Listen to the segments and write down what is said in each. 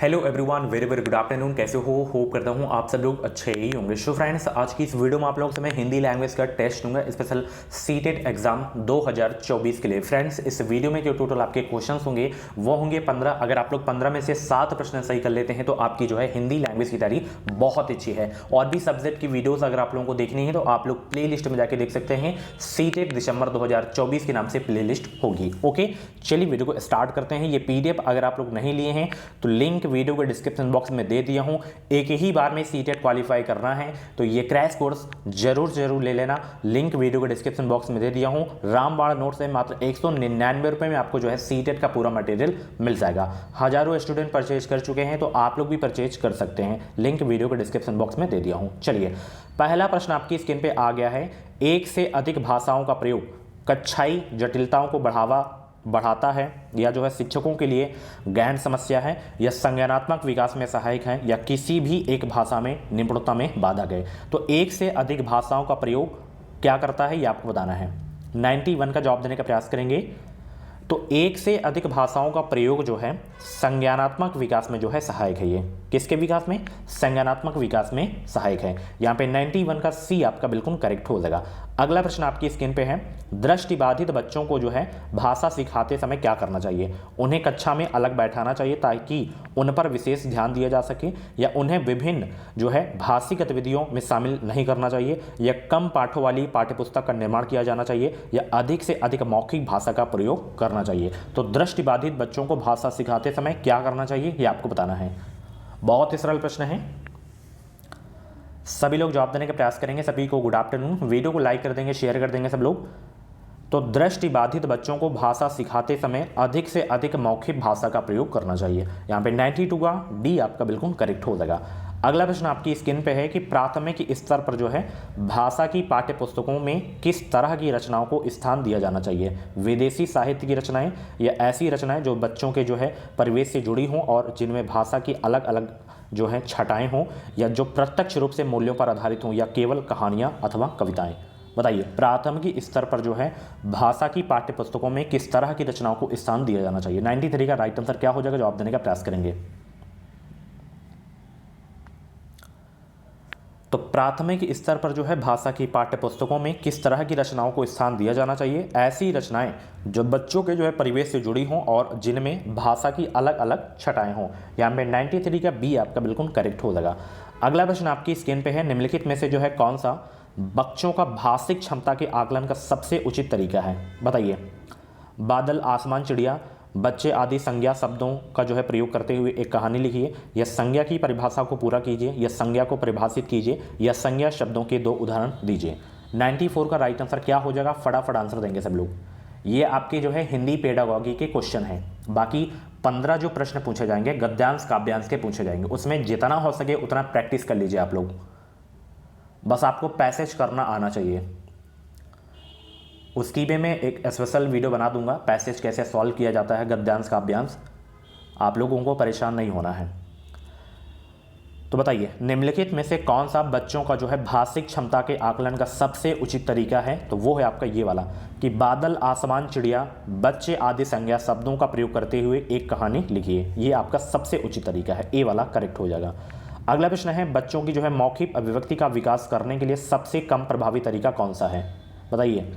Hello everyone, very very good afternoon. कैसे हो? Hope करता हूँ आप सब लोग अच्छे ही होंगे। सो फ्रेंड्स, आज की इस वीडियो में आप लोगों से मैं हिंदी लैंग्वेज का टेस्ट दूंगा, स्पेशल सीटेट एग्जाम 2024 के लिए। फ्रेंड्स, इस वीडियो में जो टोटल आपके क्वेश्चंस होंगे वो होंगे 15। अगर आप लोग 15 में से 7 प्रश्न सही कर लेते हैं तो आपकी जो है हिंदी लैंग्वेज की तैयारी बहुत अच्छी है। और भी सब्जेक्ट की वीडियोज अगर आप लोगों को देखनी है तो आप लोग प्ले लिस्ट में जाके देख सकते हैं। सीटेट दिसंबर 2024 के नाम से प्ले लिस्ट होगी। ओके, चलिए वीडियो को स्टार्ट करते हैं। ये पीडीएफ अगर आप लोग नहीं लिए हैं तो लिंक वीडियो के डिस्क्रिप्शन बॉक्स में दे दिया हूं। एक ही बार में सीटेट क्वालिफाई करना है तो ये क्रैश कोर्स जरूर ले लेना। लिंक वीडियो के डिस्क्रिप्शन बॉक्स में दे दिया हूं। रामबाण नोट से मात्र 199 रुपए में आपको जो है सीटेट का पूरा मटेरियल मिल जाएगा। हजारों स्टूडेंट परचेज कर चुके हैं तो आप लोग भी परचेज कर सकते हैं। लिंक वीडियो के डिस्क्रिप्शन बॉक्स में दे दिया हूं। चलिए, पहला प्रश्न आपकी स्क्रीन पे आ गया है। एक से अधिक भाषाओं का प्रयोग कक्षाई जटिलताओं को बढ़ाता है, या जो है शिक्षकों के लिए गहन समस्या है, या संज्ञानात्मक विकास में सहायक है, या किसी भी एक भाषा में निपुणता में बाधक है। तो एक से अधिक भाषाओं का प्रयोग क्या करता है ये आपको बताना है। 91 का जवाब देने का प्रयास करेंगे। तो एक से अधिक भाषाओं का प्रयोग जो है संज्ञानात्मक विकास में जो है सहायक है। ये किसके विकास में? संज्ञानात्मक विकास में सहायक है। यहाँ पे 91 का सी आपका बिल्कुल करेक्ट हो जाएगा। अगला प्रश्न आपकी स्क्रीन पे है। दृष्टिबाधित बच्चों को जो है भाषा सिखाते समय क्या करना चाहिए? उन्हें कक्षा में अलग बैठाना चाहिए ताकि उन पर विशेष ध्यान दिया जा सके, या उन्हें विभिन्न जो है भाषी गतिविधियों में शामिल नहीं करना चाहिए, या कम पाठों वाली पाठ्यपुस्तक का निर्माण किया जाना चाहिए, या अधिक से अधिक मौखिक भाषा का प्रयोग करना चाहिए? तो दृष्टिबाधित बच्चों को भाषा सिखाते समय क्या करना चाहिए ये आपको बताना है। बहुत ही सरल प्रश्न है। सभी लोग जवाब देने का प्रयास करेंगे। सभी को गुड आफ्टरनून। वीडियो को लाइक कर देंगे, शेयर कर देंगे सब लोग। तो दृष्टिबाधित बच्चों को भाषा सिखाते समय अधिक से अधिक मौखिक भाषा का प्रयोग करना चाहिए। यहाँ पे 92 का डी आपका बिल्कुल करेक्ट हो जाएगा। अगला प्रश्न आपकी स्क्रीन पे है कि प्राथमिक स्तर पर जो है भाषा की पाठ्य पुस्तकों में किस तरह की रचनाओं को स्थान दिया जाना चाहिए? विदेशी साहित्य की रचनाएं, या ऐसी रचनाएं जो बच्चों के जो है परिवेश से जुड़ी हों और जिनमें भाषा की अलग अलग जो है छटाएं हों, या जो प्रत्यक्ष रूप से मूल्यों पर आधारित हों, या केवल कहानियां अथवा कविताएं? बताइए, प्राथमिक स्तर पर जो है भाषा की पाठ्य पुस्तकों में किस तरह की रचनाओं को स्थान दिया जाना चाहिए? 93 का राइट आंसर क्या हो जाएगा? जवाब देने का प्रयास करेंगे। तो प्राथमिक स्तर पर जो है भाषा की पाठ्य पुस्तकों में किस तरह की रचनाओं को स्थान दिया जाना चाहिए? ऐसी रचनाएं जो बच्चों के जो है परिवेश से जुड़ी हों और जिनमें भाषा की अलग अलग छटाएं हों। यहाँ पे 93 का बी आपका बिल्कुल करेक्ट हो जाएगा। अगला प्रश्न आपकी स्क्रीन पे है। निम्नलिखित में से जो है कौन सा बच्चों का भाषिक क्षमता के आकलन का सबसे उचित तरीका है? बताइए। बादल, आसमान, चिड़िया, बच्चे आदि संज्ञा शब्दों का जो है प्रयोग करते हुए एक कहानी लिखिए, या संज्ञा की परिभाषा को पूरा कीजिए, या संज्ञा को परिभाषित कीजिए, या संज्ञा शब्दों के 2 उदाहरण दीजिए। 94 का राइट आंसर क्या हो जाएगा? फटाफट आंसर देंगे सब लोग। ये आपके जो है हिंदी पेडागॉजी के क्वेश्चन हैं। बाकी 15 जो प्रश्न पूछे जाएंगे गद्यांश काव्यांश के पूछे जाएंगे, उसमें जितना हो सके उतना प्रैक्टिस कर लीजिए आप लोग। बस आपको पैसेज करना आना चाहिए। उसकी भी मैं एक स्पेशल वीडियो बना दूंगा, पैसेज कैसे सॉल्व किया जाता है गद्यांश काव्यांश। आप लोगों को परेशान नहीं होना है। तो बताइए, निम्नलिखित में से कौन सा बच्चों का जो है भाषिक क्षमता के आकलन का सबसे उचित तरीका है? तो वो है आपका ये वाला कि बादल, आसमान, चिड़िया, बच्चे आदि संज्ञा शब्दों का प्रयोग करते हुए एक कहानी लिखिए। ये आपका सबसे उचित तरीका है। ए वाला करेक्ट हो जाएगा। अगला प्रश्न है। बच्चों की जो है मौखिक अभिव्यक्ति का विकास करने के लिए सबसे कम प्रभावी तरीका कौन सा है? बताइए।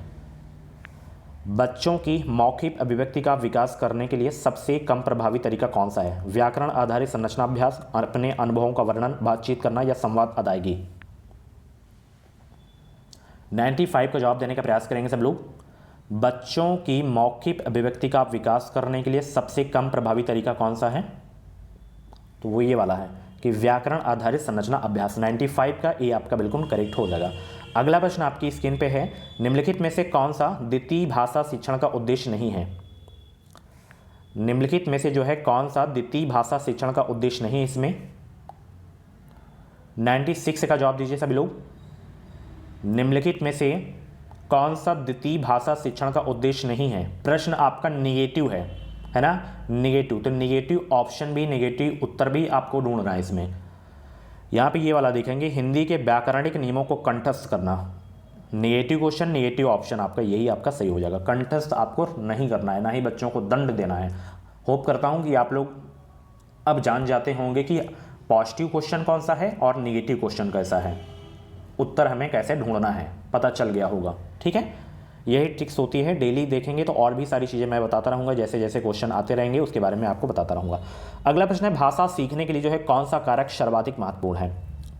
बच्चों की मौखिक अभिव्यक्ति का विकास करने के लिए सबसे कम प्रभावी तरीका कौन सा है? व्याकरण आधारित संरचना अभ्यास, अपने अनुभवों का वर्णन, बातचीत करना, या संवाद अदायगी? 95 का जवाब देने का प्रयास करेंगे सब लोग। बच्चों की मौखिक अभिव्यक्ति का विकास करने के लिए सबसे कम प्रभावी तरीका कौन सा है? तो वो ये वाला है कि व्याकरण आधारित संरचना अभ्यास। 95 का ए आपका बिल्कुल करेक्ट हो जाएगा। अगला प्रश्न आपकी स्क्रीन पे है। निम्नलिखित में से कौन सा द्वितीय भाषा शिक्षण का उद्देश्य नहीं है? निम्नलिखित में से जो है कौन सा द्वितीय भाषा शिक्षण का उद्देश्य नहीं है इसमें? 96 का जवाब दीजिए सभी लोग। निम्नलिखित में से कौन सा द्वितीय भाषा शिक्षण का उद्देश्य नहीं है? प्रश्न आपका निगेटिव है ना? निगेटिव, तो निगेटिव ऑप्शन भी, निगेटिव उत्तर भी आपको ढूंढना है इसमें। यहाँ पे ये वाला देखेंगे, हिंदी के व्याकरणिक नियमों को कंठस्थ करना। नेगेटिव क्वेश्चन, नेगेटिव ऑप्शन आपका यही आपका सही हो जाएगा। कंठस्थ आपको नहीं करना है, ना ही बच्चों को दंड देना है। होप करता हूँ कि आप लोग अब जान जाते होंगे कि पॉजिटिव क्वेश्चन कौन सा है और निगेटिव क्वेश्चन कैसा है, उत्तर हमें कैसे ढूंढना है पता चल गया होगा। ठीक है, यही ट्रिक्स होती है, डेली देखेंगे तो और भी सारी चीज़ें मैं बताता रहूँगा, जैसे जैसे क्वेश्चन आते रहेंगे उसके बारे में आपको बताता रहूँगा। अगला प्रश्न है, भाषा सीखने के लिए जो है कौन सा कारक सर्वाधिक महत्वपूर्ण है?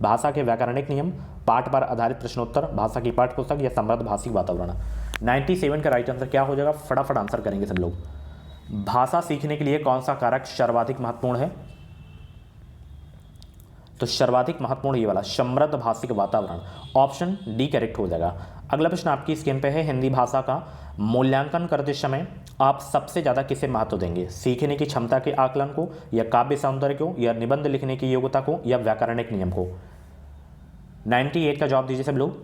भाषा के व्याकरणिक नियम, पाठ पर आधारित प्रश्नोत्तर, भाषा की पाठ्य पुस्तक या समृद्ध भाषिक वातावरण। 97 का राइट आंसर क्या हो जाएगा? फटाफट आंसर करेंगे सब लोग। भाषा सीखने के लिए कौन सा कारक सर्वाधिक महत्वपूर्ण है? तो सर्वाधिक महत्वपूर्ण ये वाला समृद्ध भाषिक वातावरण, ऑप्शन डी करेक्ट हो जाएगा। अगला प्रश्न आपकी स्क्रीन पे है, हिंदी भाषा का मूल्यांकन करते समय आप सबसे ज़्यादा किसे महत्व देंगे? सीखने की क्षमता के आकलन को, या काव्य सौंदर्य को, या निबंध लिखने की योग्यता को, या व्याकरणिक नियम को? 98 का जवाब दीजिए सब लोग।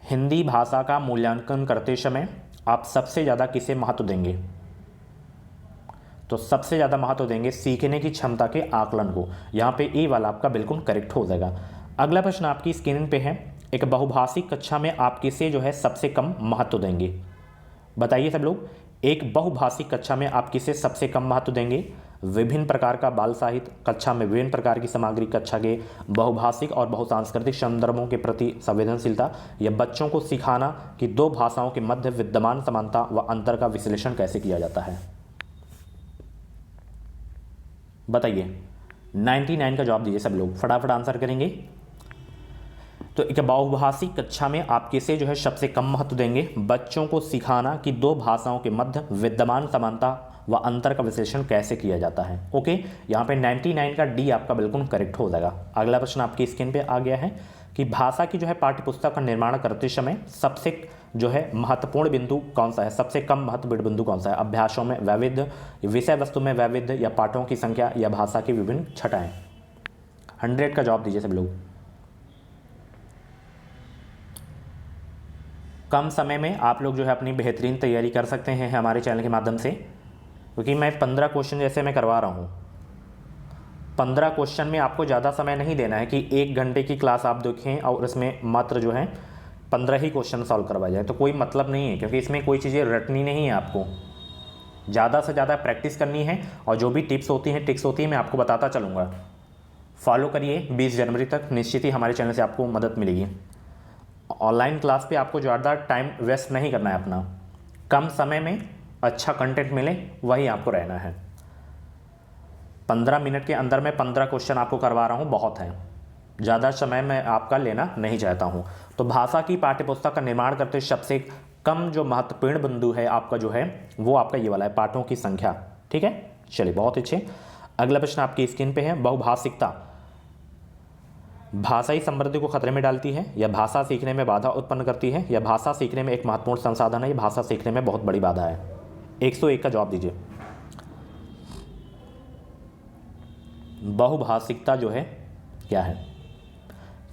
हिंदी भाषा का मूल्यांकन करते समय आप सबसे ज़्यादा किसे महत्व देंगे? तो सबसे ज़्यादा महत्व देंगे सीखने की क्षमता के आकलन को। यहाँ पे ए वाला आपका बिल्कुल करेक्ट हो जाएगा। अगला प्रश्न आपकी स्क्रीन पे है, एक बहुभाषिक कक्षा में आप किसे जो है सबसे कम महत्व देंगे? बताइए सब लोग, एक बहुभाषिक कक्षा में आप किसे सबसे कम महत्व देंगे? विभिन्न प्रकार का बाल साहित्य, कक्षा में विभिन्न प्रकार की सामग्री, कक्षा के बहुभाषिक और बहुसांस्कृतिक संदर्भों के प्रति संवेदनशीलता, या बच्चों को सिखाना कि दो भाषाओं के मध्य विद्यमान समानता व अंतर का विश्लेषण कैसे किया जाता है? बताइए, 99 का जवाब दीजिए सब लोग, फटाफट आंसर करेंगे। तो एक बहुभाषिक कक्षा में आप किसे जो है सबसे कम महत्व देंगे? बच्चों को सिखाना कि दो भाषाओं के मध्य विद्यमान समानता व अंतर का विश्लेषण कैसे किया जाता है। ओके, यहाँ पे 99 का डी आपका बिल्कुल करेक्ट हो जाएगा। अगला प्रश्न आपकी स्क्रीन पे आ गया है कि भाषा की जो है पाठ्यपुस्तक का निर्माण करते समय सबसे जो है महत्वपूर्ण बिंदु कौन सा है? सबसे कम महत्वपूर्ण बिंदु कौन सा है? अभ्यासों में वैविध्य, विषय वस्तु में वैविध्य, या पाठों की संख्या, या भाषा की विभिन्न छटाएं? 100 का जवाब दीजिए सब लोग। कम समय में आप लोग जो है अपनी बेहतरीन तैयारी कर सकते हैं हमारे चैनल के माध्यम से, क्योंकि मैं 15 क्वेश्चन जैसे मैं करवा रहा हूँ। 15 क्वेश्चन में आपको ज़्यादा समय नहीं देना है कि 1 घंटे की क्लास आप देखें और उसमें मात्र जो है 15 ही क्वेश्चन सॉल्व करवाए जाए, तो कोई मतलब नहीं है, क्योंकि इसमें कोई चीज़ें रटनी नहीं है। आपको ज़्यादा से ज़्यादा प्रैक्टिस करनी है, और जो भी टिप्स होती हैं ट्रिक्स होती है मैं आपको बताता चलूँगा। फॉलो करिए, 20 जनवरी तक निश्चित ही हमारे चैनल से आपको मदद मिलेगी। ऑनलाइन क्लास पे आपको ज़्यादा टाइम वेस्ट नहीं करना है अपना, कम समय में अच्छा कंटेंट मिले वही आपको रहना है। 15 मिनट के अंदर मैं 15 क्वेश्चन आपको करवा रहा हूँ, बहुत है, ज़्यादा समय मैं आपका लेना नहीं चाहता हूँ। तो भाषा की पाठ्यपुस्तक का निर्माण करते सबसे कम जो महत्वपूर्ण बिंदु है आपका जो है वो आपका ये वाला है, पाठों की संख्या। ठीक है, चलिए बहुत अच्छे। अगला प्रश्न आपकी स्क्रीन पे है, बहुभाषिकता भाषाई समृद्धि को खतरे में डालती है, या भाषा सीखने में बाधा उत्पन्न करती है, या भाषा सीखने में एक महत्वपूर्ण संसाधन है, या भाषा सीखने में बहुत बड़ी बाधा है? 101 का जवाब दीजिए। बहुभाषिकता जो है क्या है?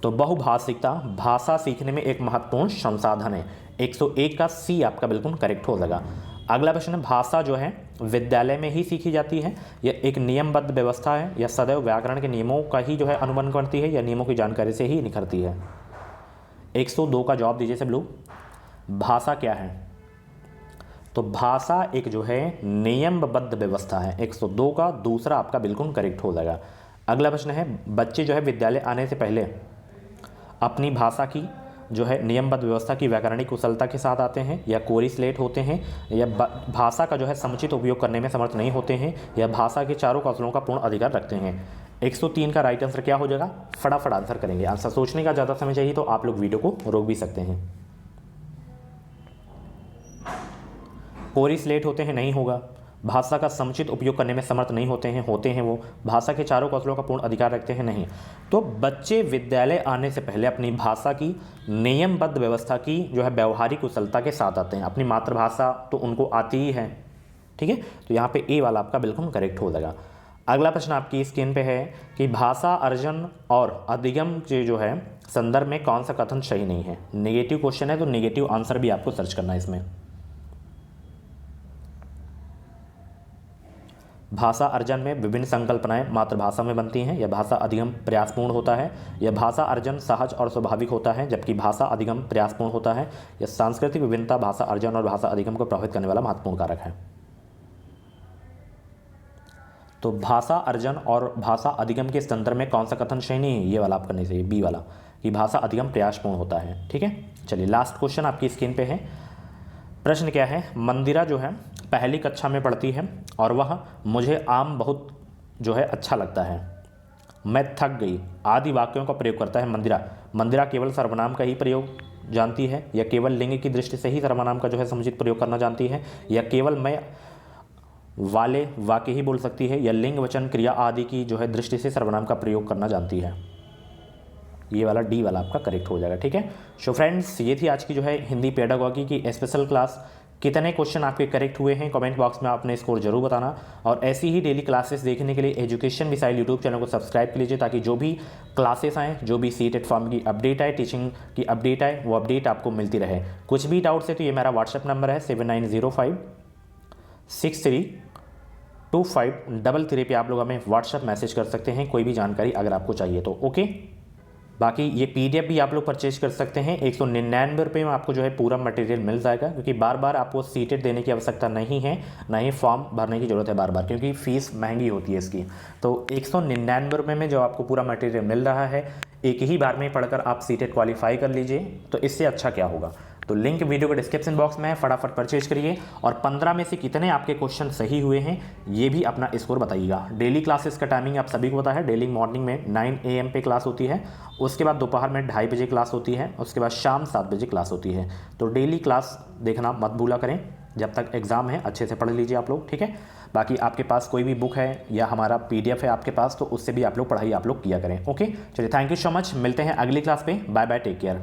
तो बहुभाषिकता भाषा सीखने में एक महत्वपूर्ण संसाधन है। 101 का सी आपका बिल्कुल करेक्ट हो जाएगा। अगला प्रश्न है, भाषा जो है विद्यालय में ही सीखी जाती है, या एक नियमबद्ध व्यवस्था है, या सदैव व्याकरण के नियमों का ही जो है अनुबंध करती है, या नियमों की जानकारी से ही निखरती है? 102 का जवाब दीजिए सब लोग। भाषा क्या है? तो भाषा एक जो है नियमबद्ध व्यवस्था है। 102 का दूसरा आपका बिल्कुल करेक्ट हो जाएगा। अगला प्रश्न है, बच्चे जो है विद्यालय आने से पहले अपनी भाषा की जो है नियमबद्ध व्यवस्था की व्याकरणिक कुशलता के साथ आते हैं, या कोरी स्लेट होते हैं, या भाषा का जो है समुचित उपयोग करने में समर्थ नहीं होते हैं, या भाषा के चारों कौशलों का पूर्ण अधिकार रखते हैं? 103 का राइट आंसर क्या हो जाएगा? फटाफट आंसर करेंगे। आंसर सोचने का ज़्यादा समय चाहिए तो आप लोग वीडियो को रोक भी सकते हैं। कोरी स्लेट होते हैं, नहीं होगा। भाषा का समुचित उपयोग करने में समर्थ नहीं होते हैं वो। भाषा के चारों कौशलों का पूर्ण अधिकार रखते हैं, नहीं। तो बच्चे विद्यालय आने से पहले अपनी भाषा की नियमबद्ध व्यवस्था की जो है व्यवहारिक कुशलता के साथ आते हैं। अपनी मातृभाषा तो उनको आती ही है, ठीक है। तो यहाँ पे ए वाला आपका बिल्कुल करेक्ट हो जाएगा। अगला प्रश्न आपकी स्क्रीन पे है कि भाषा अर्जन और अधिगम के जो है संदर्भ में कौन सा कथन सही नहीं है? नेगेटिव क्वेश्चन है तो नेगेटिव आंसर भी आपको सर्च करना है इसमें। भाषा अर्जन में विभिन्न संकल्पनाएं मातृभाषा में बनती हैं, या भाषा अधिगम प्रयासपूर्ण होता है, या भाषा अर्जन सहज और स्वाभाविक होता है जबकि भाषा अधिगम प्रयासपूर्ण होता है, या सांस्कृतिक विभिन्नता भाषा अर्जन और भाषा अधिगम को प्रभावित करने वाला महत्वपूर्ण कारक है? तो भाषा अर्जन और भाषा अधिगम के तंत्र में कौन सा कथन सही नहीं है, ये वाला आप करने चाहिए, बी वाला, कि भाषा अधिगम प्रयासपूर्ण होता है। ठीक है, चलिए लास्ट क्वेश्चन आपकी स्क्रीन पे है। प्रश्न क्या है, मंदिरा जो है पहली कक्षा में पढ़ती है और वह मुझे आम बहुत जो है अच्छा लगता है, मैं थक गई आदि वाक्यों का प्रयोग करता है मंदिरा। मंदिरा केवल सर्वनाम का ही प्रयोग जानती है, या केवल लिंग की दृष्टि से ही सर्वनाम का जो है समुचित प्रयोग करना जानती है, या केवल मैं वाले वाक्य ही बोल सकती है, या लिंग वचन क्रिया आदि की जो है दृष्टि से सर्वनाम का प्रयोग करना जानती है। ये वाला डी वाला आपका करेक्ट हो जाएगा। ठीक है, सो फ्रेंड्स ये थी आज की जो है हिंदी पेडागॉजी की स्पेशल क्लास। कितने क्वेश्चन आपके करेक्ट हुए हैं कमेंट बॉक्स में आपने स्कोर जरूर बताना, और ऐसी ही डेली क्लासेस देखने के लिए एजुकेशन मिसाइल यूट्यूब चैनल को सब्सक्राइब कर लीजिए, ताकि जो भी क्लासेस आएँ, जो भी सीटेट फॉर्म की अपडेट आए, टीचिंग की अपडेट आए, वो अपडेट आपको मिलती रहे। कुछ भी डाउट्स है तो ये मेरा व्हाट्सएप नंबर है 7905632533 पे आप लोग हमें व्हाट्सएप मैसेज कर सकते हैं कोई भी जानकारी अगर आपको चाहिए तो। ओके, बाकी ये पीडीएफ भी आप लोग परचेज कर सकते हैं, 199 रुपये में आपको जो है पूरा मटेरियल मिल जाएगा, क्योंकि बार बार आपको सीटेट देने की आवश्यकता नहीं है, ना ही फॉर्म भरने की ज़रूरत है बार बार, क्योंकि फ़ीस महंगी होती है इसकी। तो 199 रुपये में जो आपको पूरा मटेरियल मिल रहा है, एक ही बार में पढ़कर आप सीटेट क्वालिफाई कर लीजिए, तो इससे अच्छा क्या होगा। तो लिंक वीडियो के डिस्क्रिप्शन बॉक्स में है, फटाफट परचेज करिए, और 15 में से कितने आपके क्वेश्चन सही हुए हैं ये भी अपना स्कोर बताइएगा। डेली क्लासेस का टाइमिंग आप सभी को पता है, डेली मॉर्निंग में 9 AM पे क्लास होती है, उसके बाद दोपहर में 2:30 बजे क्लास होती है, उसके बाद शाम 7 बजे क्लास होती है। तो डेली क्लास देखना मत भूला करें, जब तक एग्ज़ाम है अच्छे से पढ़ लीजिए आप लोग। ठीक है, बाकी आपके पास कोई भी बुक है या हमारा PDF है आपके पास, तो उससे भी आप लोग पढ़ाई आप लोग किया करें। ओके, चलिए थैंक यू सो मच, मिलते हैं अगली क्लास पे, बाय बाय, टेक केयर।